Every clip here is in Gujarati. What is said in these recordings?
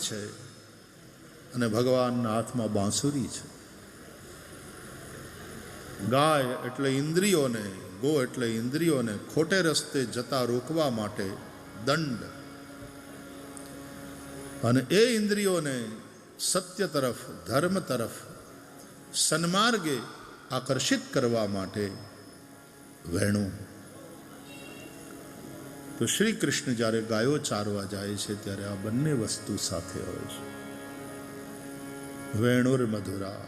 છે અને ભગવાનના હાથમાં બાંસુરી છે. ગાય એટલે ઇન્દ્રિયોને, ગો એટલે ઇન્દ્રિયોને ખોટે રસ્તે જતા રોકવા માટે દંડ, અને એ ઇન્દ્રિયોને સત્ય તરફ, ધર્મ તરફ, સન્માર્ગે આકર્ષિત કરવા માટે વેણું. તો શ્રી કૃષ્ણ જ્યારે ગાયો ચારવા જાય છે ત્યારે આ બંને વસ્તુ સાથે હોય છે. વેણુર મધુરા,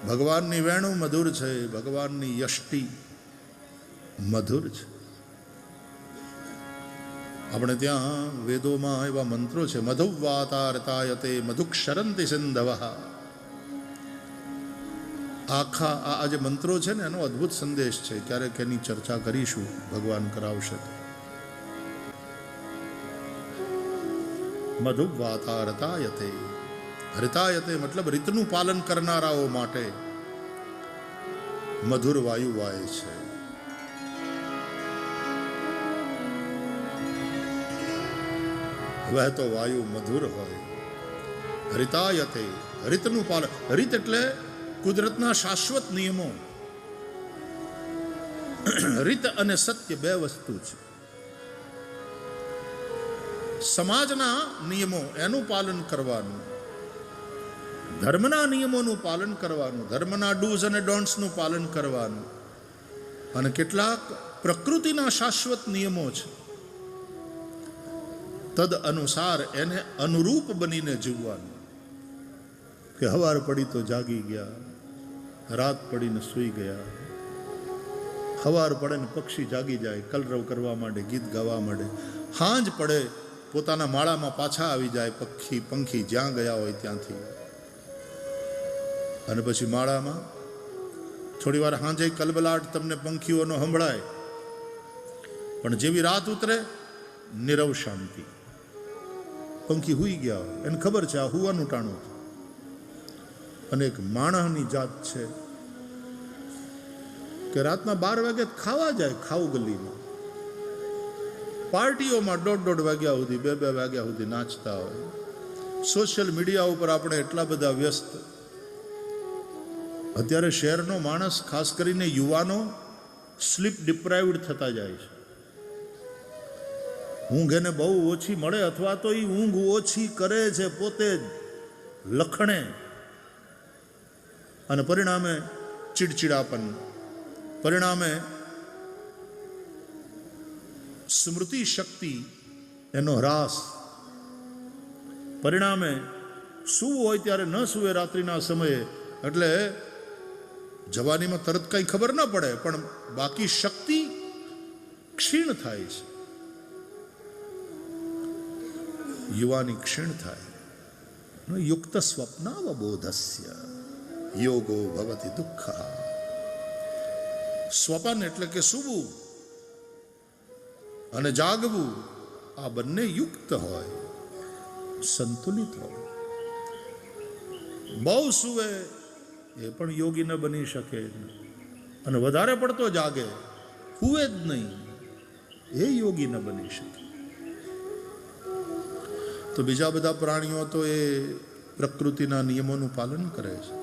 ભગવાનની વેણું મધુર છે, ભગવાનની યષ્ટિ મધુર છે. આપણે ત્યાં વેદોમાં એવા મંત્રો છે, મધુવાતારતાયતે મધુક્ષરંતિ સિંધવઃ. આખા આ જે મંત્રો છે ને એનો અદ્ભુત સંદેશ છે. ક્યારેક એની ચર્ચા કરીશું, ભગવાન કરાવશે. મધુવાતારતાયતે, હરિતાયતે મતલબ રીતનું પાલન કરનારાઓ માટે મધુર વાયુ વાય છે. વહેતો વાયુ મધુર હોય. હરિતાયતે, રીતનું પાલન. રીત એટલે કુદરતના શાશ્વત નિયમો. રીત અને સત્ય બે વસ્તુ છે. સમાજના નિયમો એનું પાલન કરવાનું, ધર્મના નિયમોનું પાલન કરવાનું, ધર્મના ડૂઝ અને ડોન્ટ્સનું પાલન કરવાનું, અને કેટલાક પ્રકૃતિના શાશ્વત નિયમો છે, તદ અનુસાર એને અનુરૂપ બનીને જીવવાનું. કે હવાર પડી તો જાગી ગયા, રાત પડીને સૂઈ ગયા. હવાર પડે ને પક્ષી જાગી જાય, કલરવ કરવા માંડે, ગીત ગાવા માંડે. હાંજ પડે પોતાના માળામાં પાછા આવી જાય પંખી જ્યાં ગયા હોય ત્યાંથી. અને પછી માળામાં થોડી વાર હાંજે કલબલાટ તમને પંખીઓનો સંભળાય, પણ જેવી રાત ઉતરે નીરવ શાંતિ. પંખી હુઈ ગયા હોય, એને ખબર છે આ હુવાનું ટાણું છે. અને એક માણસની જાત છે કે રાતના 12 વાગે ખાવા જાય, ખાવ ગલીમાં પાર્ટીઓમાં 1:30 વાગ્યા સુધી, 2 વાગ્યા સુધી નાચતા હોય. સોશિયલ મીડિયા ઉપર આપણે એટલા બધા વ્યસ્ત. અત્યારે શહેરનો માણસ, ખાસ કરીને યુવાનો, સ્લીપ ડિપ્રાઇવ્ડ થતા જાય છે. ઊંઘ એને બહુ ઓછી મળે, અથવા તો એ ઊંઘ ઓછી કરે છે પોતે જ લખણે, અને પરિણામે ચીડચીડાપન, પરિણામે સ્મૃતિ શક્તિ એનો હ્રાસ, પરિણામે સૂવું હોય ત્યારે ન સૂવે રાત્રિના સમયે. એટલે જવાનીમાં તરત કંઈ ખબર ન પડે, પણ બાકી શક્તિ ક્ષીણ થાય છે. યુવાની ક્ષીણ થાય. યુક્ત સ્વપ્નાવબોધસ્ય યોગો ભવતિ દુઃખ. સ્વપન એટલે કે સૂવું અને જાગવું, આ બંને યુક્ત હોય, સંતુલિત હોય. બહુ સૂવે એ પણ યોગી ન બની શકે, અને વધારે પડતો જાગે, હુએ જ નહીં, એ યોગી ન બની શકે. તો બીજા બધા પ્રાણીઓ તો એ પ્રકૃતિના નિયમોનું પાલન કરે છે.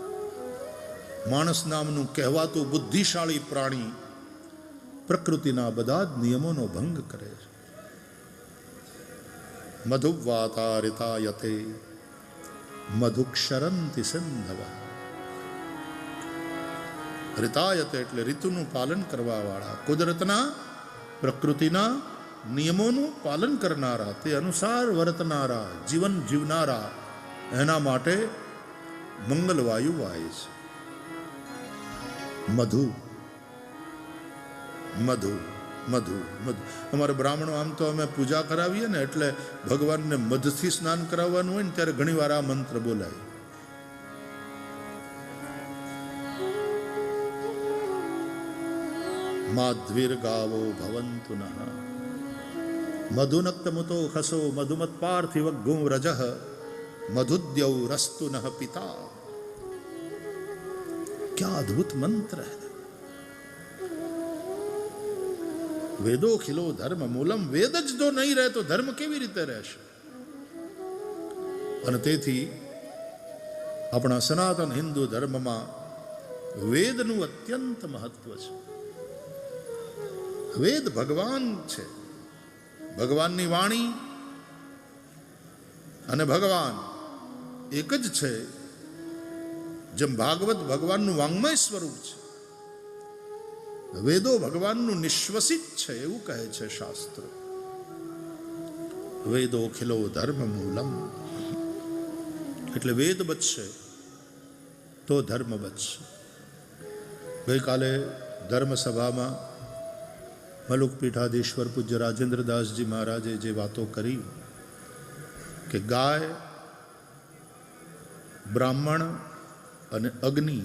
માણસ નામનું કહેવાતું બુદ્ધિશાળી પ્રાણી પ્રકૃતિના બધા જ નિયમોનો ભંગ કરે છે. મધુવાતારિતાયતે મધુક્ષરંતિ સિંધવઃ. રિતાયતે એટલે ઋતુનું પાલન કરવા વાળા, કુદરતના, પ્રકૃતિના નિયમોનું પાલન કરનારા, તે અનુસાર વર્તનારા, જીવન જીવનારા, એના માટે મંગલવાયુ વાય છે. મધુ મધુ મધુ મધુ. અમારે બ્રાહ્મણો આમ તો અમે પૂજા કરાવીએ ને એટલે ભગવાનને મધથી સ્નાન કરાવવાનું હોય ને ત્યારે ઘણી વાર આ મંત્ર બોલાય. માધ્વીર ગાવો ભવંતુ નઃ મધુનક્તમુતો ખસો મધુમત પાર્થિવ ગું રજઃ મધુદ્યૌ રસ્તુ નઃ પિતા. क्या अद्भुत मंत्र है. વેદો ખિલો ધર્મ મૂલમ. વેદ જ જો નહીં રહે તો ધર્મ કેવી રીતે રહેશે? અને તેથી આપણા સનાતન હિન્દુ ધર્મમાં વેદનું અત્યંત મહત્વ છે. વેદ ભગવાન છે, ભગવાનની વાણી અને ભગવાન એક જ છે. જેમ ભાગવત ભગવાનનું વાંગ્મય સ્વરૂપ છે, વેદો ભગવાનનું નિશ્વસિત છે એવું કહે છે શાસ્ત્ર. વેદો ખિલો ધર્મ મૂલમ, એટલે વેદ બચશે તો ધર્મ બચશે. ગઈકાલે ધર્મસભામાં મલુક પીઠાધીશ્વર પૂજ્ય રાજેન્દ્રદાસજી મહારાજે જે વાતો કરી કે ગાય, બ્રાહ્મણ અને અગ્નિ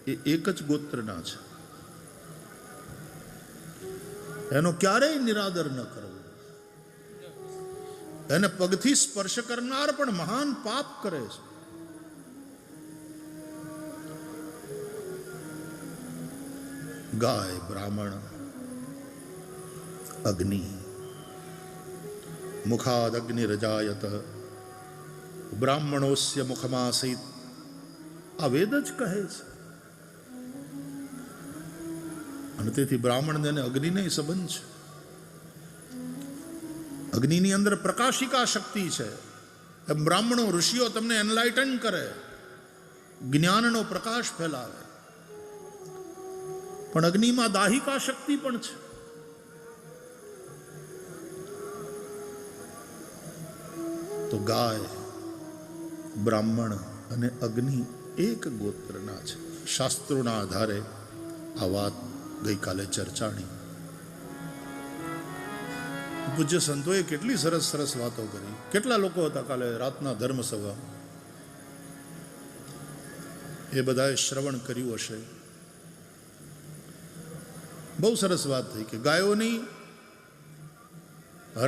એ એક જ ગોત્રના છે, એનો ક્યારેય નિરાદર ન કરવો. એને પગથી સ્પર્શ કરનાર પણ મહાન પાપ કરે છે. ગાય, બ્રાહ્મણ, અગ્નિ. મુખાદ અગ્નિ રજાયત બ્રાહ્મણોસ્ય મુખમાસીત, આ વેદ જ કહે છે. અને તેથી બ્રાહ્મણને અને અગ્નિને સંબંધ છે. અગ્નિની અંદર પ્રકાશિકા શક્તિ છે. એમ બ્રાહ્મણો ઋષિઓ તમને એનલાઇટન કરે, જ્ઞાનનો પ્રકાશ ફેલાવે. પણ અગ્નિમાં દાહિકા શક્તિ પણ છે. તો ગાય, બ્રાહ્મણ અને અગ્નિ એક ગોત્રના છે. શાસ્ત્રોના આધારે આ વાત ગઈકાલે ચર્ચાણી. પૂજ્ય સંતોએ કેટલી સરસ સરસ વાતો કરી. કેટલા લોકો હતા કાલે રાતના ધર્મસભા? એ બધાએ શ્રવણ કર્યું હશે. બહુ સરસ વાત થઈ કે ગાયોની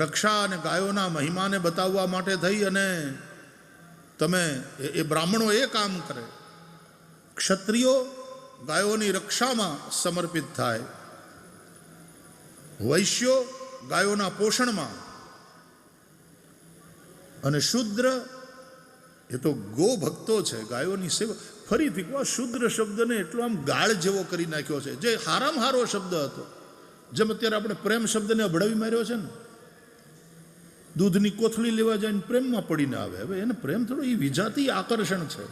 રક્ષા અને ગાયોના મહિમાને બતાવવા માટે થઈ અને તમે એ બ્રાહ્મણો એ કામ કરે. ક્ષત્રિયો ગાયોની રક્ષામાં સમર્પિત થાય, વૈશ્યો ગાયોના પોષણમાં, અને શુદ્ર એ તો ગો ભક્તો છે, ગાયોની સેવા. ફરીથી કહો, શુદ્ર શબ્દને એટલો આમ ગાળ જેવો કરી નાખ્યો છે, જે હારામ હારો શબ્દ હતો. જેમ અત્યારે આપણે પ્રેમ શબ્દને અભડાવી માર્યો છે ને. દૂધની કોથળી લેવા જાય ને પ્રેમમાં પડીને આવે. હવે એને પ્રેમ થોડો એ વિજાતી આકર્ષણ છે.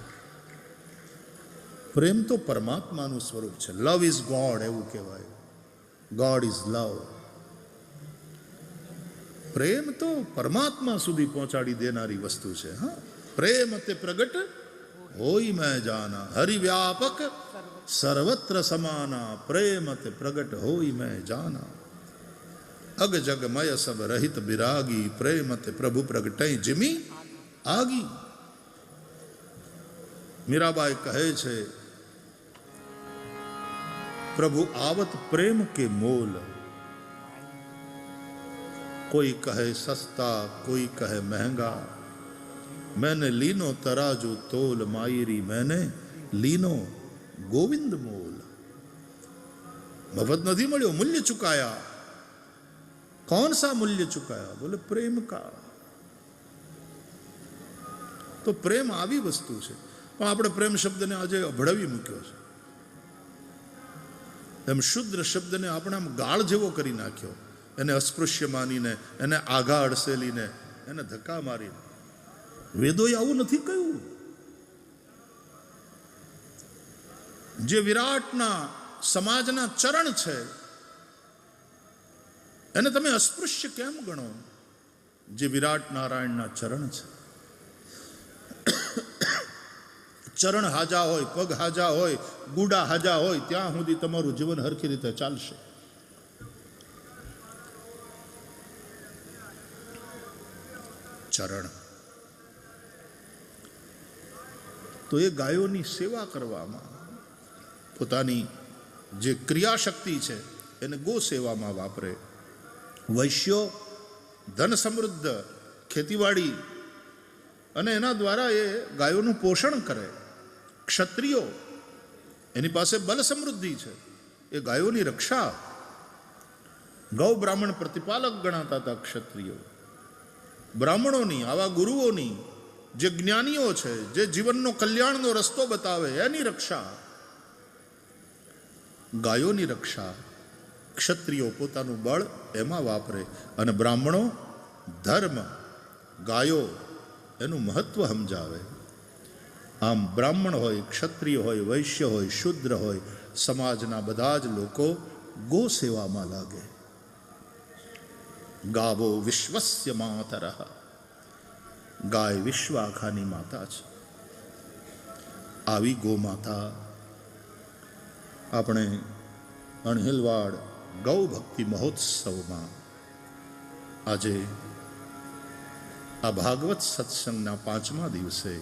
પ્રેમ તો પરમાત્માનું સ્વરૂપ છે. લવ ઇઝ ગોડ એવું કહેવાય. ગોડ ઇઝ લવ. પ્રેમ તો પરમાત્મા સુધી પહોંચાડી દેનારી વસ્તુ છે. હા, પ્રેમ તે પ્રગટ હોય મેં જાના, હરિવ્યાપક સર્વત્ર સમાના, પ્રેમ તે પ્રગટ હોય મેં જાના. અગ જગમય સબ રહિત બિરાગી, પ્રેમ તે પ્રભુ પ્રગટય જીમી આગી. મીરાબાઈ કહે છે, પ્રભુ આવત પ્રેમ કે મોલ, कोई कहे सस्ता कोई कहे महंगा, मैंने लीनो तराजू तोल मायरी, मैंने लीनो गोविंद मोल. मफत नहीं મળ્યો, मूल्य चुकाया. कौन सा मूल्य चुकाया? बोले प्रेम का. तो प्रेम આવી વસ્તુ છે. પણ આપણે પ્રેમ શબ્દને આજે અભડાવી મૂક્યો છે. એમ શુદ્ર શબ્દને આપણે આમ ગાળ જેવો કરી નાખ્યો. એને અસ્પૃશ્ય માનીને, એને આઘા અડસેલીને, એને ધક્કા મારીને. વેદોએ આવું નથી કહ્યું. જે વિરાટના સમાજના ચરણ છે એને તમે અસ્પૃશ્ય કેમ ગણો? જે વિરાટ નારાયણના ચરણ છે. ચરણ હાજા હોય, પગ હાજા હોય, ગુડા હાજા હોય, ત્યાં સુધી તમારું જીવન હરખી રીતે ચાલશે. ચરણ તો એ ગાયોની સેવા કરવામાં, પોતાની જે ક્રિયાશક્તિ છે એને ગો સેવામાં વાપરે. વૈશ્યો ધન સમૃદ્ધ ખેતીવાડી અને એના દ્વારા એ ગાયોનું પોષણ કરે. ક્ષત્રિયો એની પાસે બલ સમૃદ્ધિ છે, એ ગાયોની રક્ષા. ગૌ બ્રાહ્મણ પ્રતિપાલક ગણાતા હતા ક્ષત્રિયો. બ્રાહ્મણોની, આવા ગુરુઓની જે જ્ઞાનીઓ છે, જે જીવનનો કલ્યાણનો રસ્તો બતાવે, એની રક્ષા, ગાયોની રક્ષા ક્ષત્રિયો પોતાનું બળ એમાં વાપરે અને બ્રાહ્મણો ધર્મ, ગાયો એનું મહત્વ સમજાવે. આમ બ્રાહ્મણ હોય, ક્ષત્રિય હોય, વૈશ્ય હોય, શુદ્ર હોય, સમાજના બધા જ લોકો ગો સેવામાં લાગે. ગાવો વિશ્વસ્ય માતરઃ, ગાય વિશ્વ આખાની માતા છે. આવી ગો માતા આપણે અણહિલવાડ ગૌ ભક્તિ મહોત્સવમાં આજે આ ભાગવત સત્સંગના 5મા દિવસે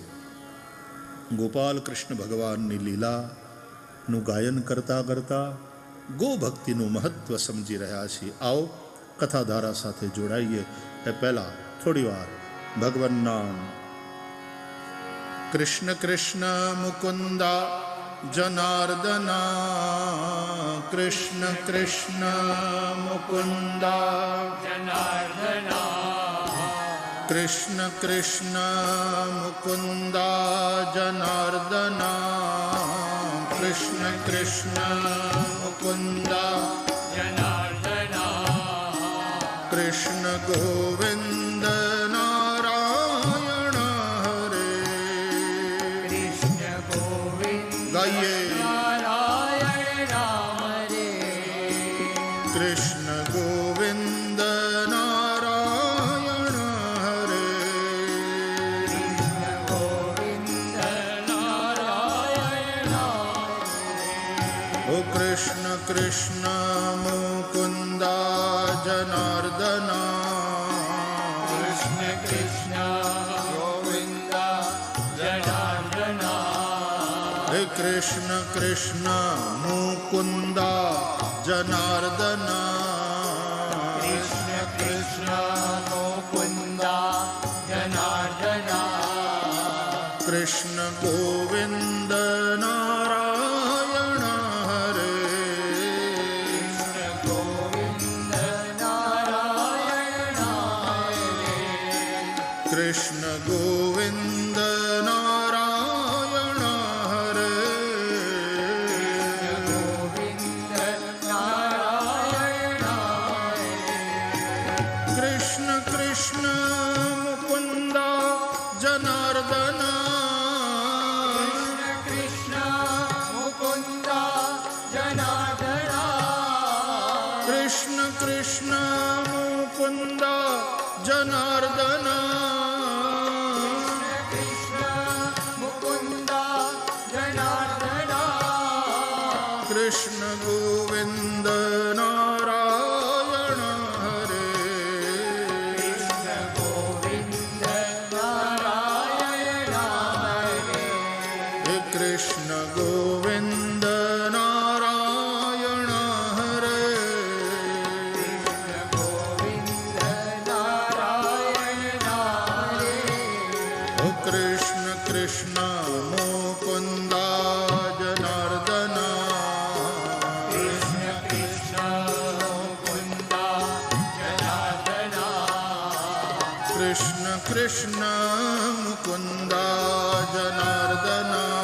ગોપાલ કૃષ્ણ ભગવાનની લીલાનું ગાયન કરતા કરતા ગો ભક્તિનું મહત્વ સમજી રહ્યા છીએ. આવો કથાધારા સાથે જોડાઈએ. એ પહેલા થોડી વાર ભગવાન નામ. કૃષ્ણ કૃષ્ણ મુકુંદા જનાર્દના, કૃષ્ણ કૃષ્ણ મુકુંદા જનાર્દના, કૃષ્ણ કૃષ્ણ મુકુંદા જનાર્દના, કૃષ્ણ કૃષ્ણ મુકુંદા જનાર્દના, કૃષ્ણ ગોવિંદ નારાયણ હરે, કૃષ્ણ ગોવિંદ ગાઈએ નારાયણ હરે, કૃષ્ણ ગોવિંદ નારાયણ હરે, કૃષ્ણ ગોવિંદ નારાયણ હરે. ઓ કૃષ્ણ કૃષ્ણ મુકુંદા જનાર્દના, કૃષ્ણ કૃષ્ણ ગોવિંદા જનાર્દના, હે કૃષ્ણ કૃષ્ણ મુકુંદા જનાર્દના, કૃષ્ણ કૃષ્ણ મુકુંદા જનાર્દના, કૃષ્ણ ગોવિંદ નારાયણ હરે, કૃષ્ણ ગોવિંદ નારાયણ હરે, કૃષ્ણ ગોવિંદ નારાયણ હરે, ગોવિંદ નારાયણ હરે. કૃષ્ણ કૃષ્ણ મુકુંદા જનાર્દના, કૃષ્ણ કૃષ્ણ મુકુંદા જનાર્દના, કૃષ્ણ મુકુંદા જનાર્દના, કૃષ્ણ ગોવિંદ નારાયણ હરે, કૃષ્ણ ગોવિંદ નારાયણ હરે, હે કૃષ્ણ ગોવિંદ નારાયણ હરે, કૃષ્ણ ગોવિંદ નારાયણ હરે. ઓ કૃષ્ણ કૃષ્ણ મુકુંદા જનાર્દના, કૃષ્ણ કૃષ્ણ મુકુંદા જનાર્દના, કૃષ્ણ કૃષ્ણ મુકુંદા જનાર્દના,